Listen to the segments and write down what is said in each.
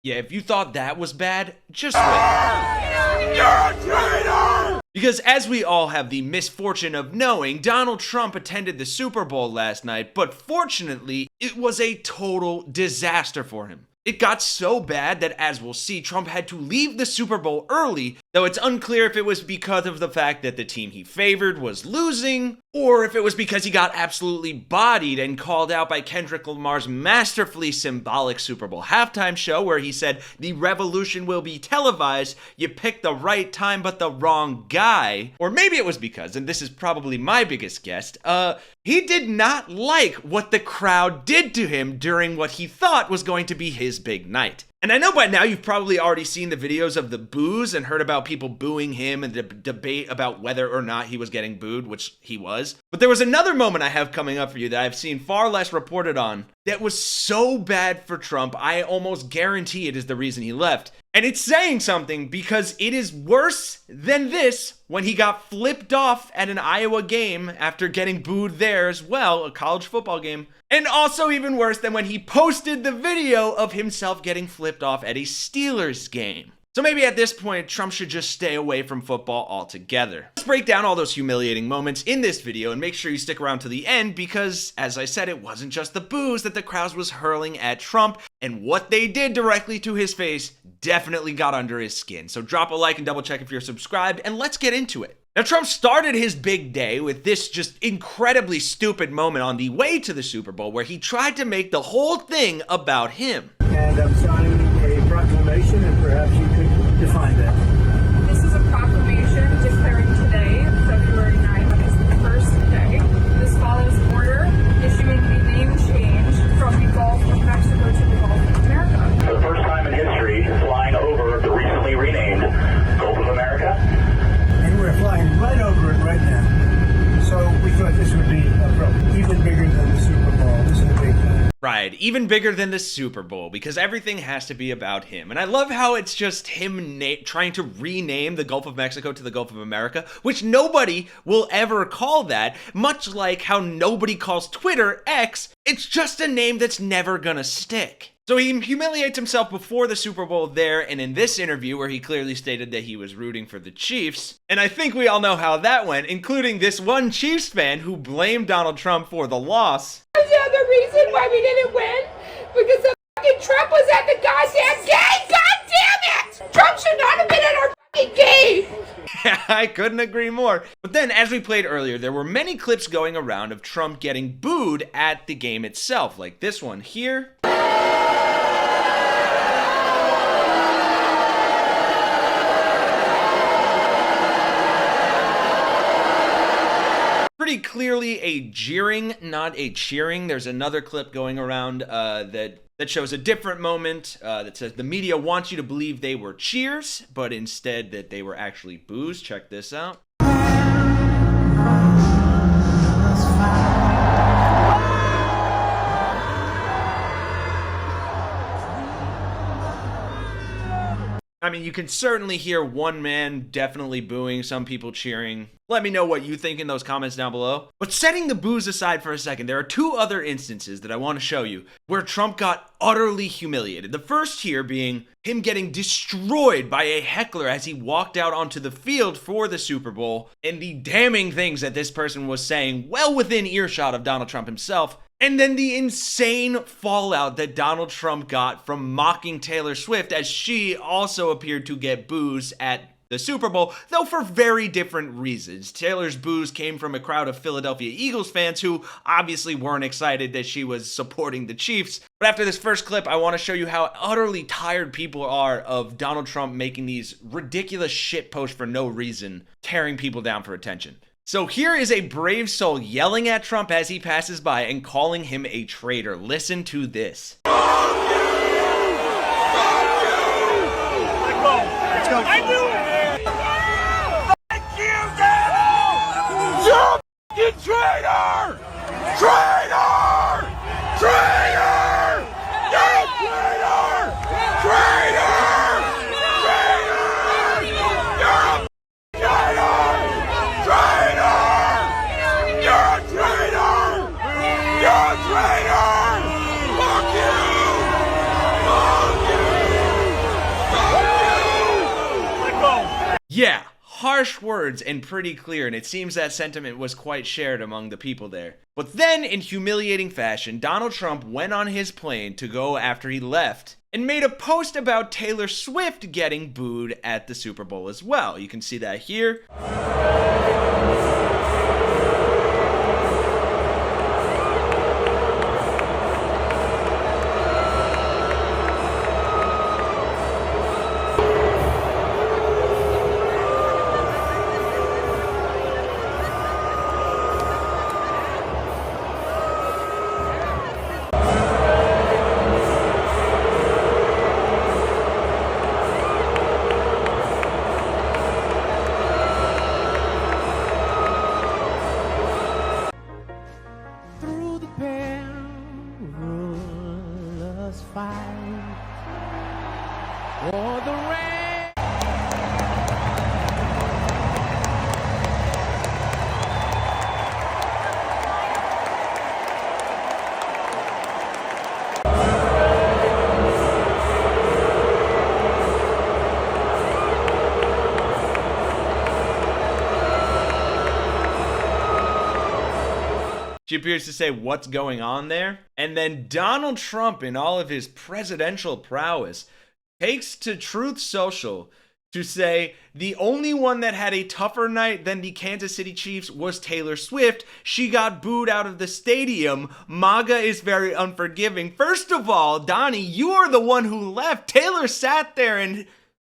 Yeah, if you thought that was bad, just wait. You're a traitor! Because as we all have the misfortune of knowing, Donald Trump attended the Super Bowl last night, but fortunately, it was a total disaster for him. It got so bad that, as we'll see, Trump had to leave the Super Bowl early, though it's unclear if it was because of the fact that the team he favored was losing, or if it was because he got absolutely bodied and called out by Kendrick Lamar's masterfully symbolic Super Bowl halftime show where he said, "The revolution will be televised, you picked the right time but the wrong guy." Or maybe it was because, and this is probably my biggest guess, he did not like what the crowd did to him during what he thought was going to be his big night. And I know by now you've probably already seen the videos of the boos and heard about people booing him and the debate about whether or not he was getting booed, which he was. But there was another moment I have coming up for you that I've seen far less reported on that was so bad for Trump, I almost guarantee it is the reason he left. And it's saying something because it is worse than this when he got flipped off at an Iowa game after getting booed there as well, a college football game. And also even worse than when he posted the video of himself getting flipped off at a Steelers game. So maybe at this point, Trump should just stay away from football altogether. Let's break down all those humiliating moments in this video and make sure you stick around to the end because, as I said, it wasn't just the boos that the crowd was hurling at Trump, and what they did directly to his face definitely got under his skin. So drop a like and double check if you're subscribed, and let's get into it. Now, Trump started his big day with this just incredibly stupid moment on the way to the Super Bowl where he tried to make the whole thing about him. And I'm signing a proclamation, and perhaps you could define that. This is a proclamation declaring today, February 9th, as the first day. This follows an order issuing a name change from the Gulf of Mexico to the Gulf of America. For the first time in history, flying over the recently renamed Gulf of America. And we're flying right over it right now. So we thought this would be even bigger than the Super Bowl. This is a big thing. Right, even bigger than the Super Bowl, because everything has to be about him. And I love how it's just him trying to rename the Gulf of Mexico to the Gulf of America, which nobody will ever call that, much like how nobody calls Twitter X. It's just a name that's never gonna stick. So he humiliates himself before the Super Bowl there and in this interview where he clearly stated that he was rooting for the Chiefs. And I think we all know how that went, including this one Chiefs fan who blamed Donald Trump for the loss. That's the other reason why we didn't win, because the fucking Trump was at the goddamn game. God damn it! Trump should not have been at our fucking game. I couldn't agree more. But then, as we played earlier, there were many clips going around of Trump getting booed at the game itself, like this one here. Pretty clearly a jeering, not a cheering. There's another clip going around that shows a different moment that says the media wants you to believe they were cheers, but instead that they were actually boos. Check this out. I mean, you can certainly hear one man definitely booing, some people cheering. Let me know what you think in those comments down below. But setting the boos aside for a second, there are two other instances that I want to show you where Trump got utterly humiliated. The first here being him getting destroyed by a heckler as he walked out onto the field for the Super Bowl, and the damning things that this person was saying well within earshot of Donald Trump himself. And then the insane fallout that Donald Trump got from mocking Taylor Swift as she also appeared to get boos at the Super Bowl, though for very different reasons. Taylor's boos came from a crowd of Philadelphia Eagles fans who obviously weren't excited that she was supporting the Chiefs. But after this first clip, I want to show you how utterly tired people are of Donald Trump making these ridiculous shit posts for no reason, tearing people down for attention. So here is a brave soul yelling at Trump as he passes by and calling him a traitor. Listen to this. Let's go. I knew it! Thank you, Dad! You f***ing traitor! Traitor! Traitor! You're a traitor! Traitor! Traitor! You're a traitor! Traitor! You're a traitor! You're a traitor! Fuck you! Fuck you! Yeah, harsh words and pretty clear, and it seems that sentiment was quite shared among the people there. But then, in humiliating fashion, Donald Trump went on his plane to go after he left and made a post about Taylor Swift getting booed at the Super Bowl as well. You can see that here. Through the perilous fight, or the rain. She appears to say, "What's going on there?" And then Donald Trump, in all of his presidential prowess, takes to Truth Social to say the only one that had a tougher night than the Kansas City Chiefs was Taylor Swift. She got booed out of the stadium. MAGA is very unforgiving. First of all, Donnie, you are the one who left. Taylor sat there and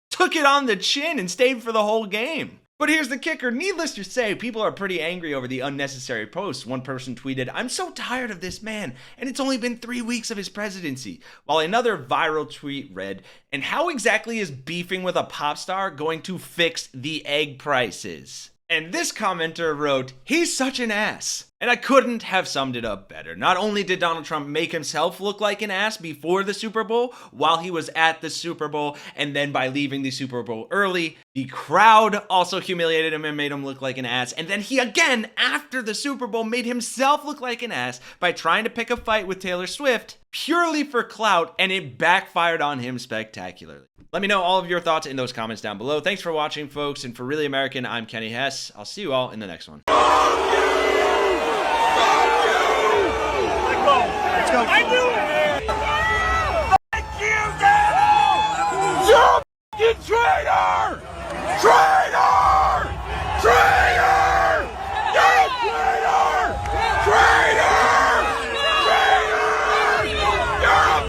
took it on the chin and stayed for the whole game. But here's the kicker. Needless to say, people are pretty angry over the unnecessary posts. One person tweeted, "I'm so tired of this man, and it's only been 3 weeks of his presidency." While another viral tweet read, "And how exactly is beefing with a pop star going to fix the egg prices?" And this commenter wrote, "He's such an ass." And I couldn't have summed it up better. Not only did Donald Trump make himself look like an ass before the Super Bowl, while he was at the Super Bowl, and then by leaving the Super Bowl early, the crowd also humiliated him and made him look like an ass. And then he again, after the Super Bowl, made himself look like an ass by trying to pick a fight with Taylor Swift purely for clout, and it backfired on him spectacularly. Let me know all of your thoughts in those comments down below. Thanks for watching, folks, and for Really American, I'm Kenny Hesse. I'll see you all in the next one. I knew it!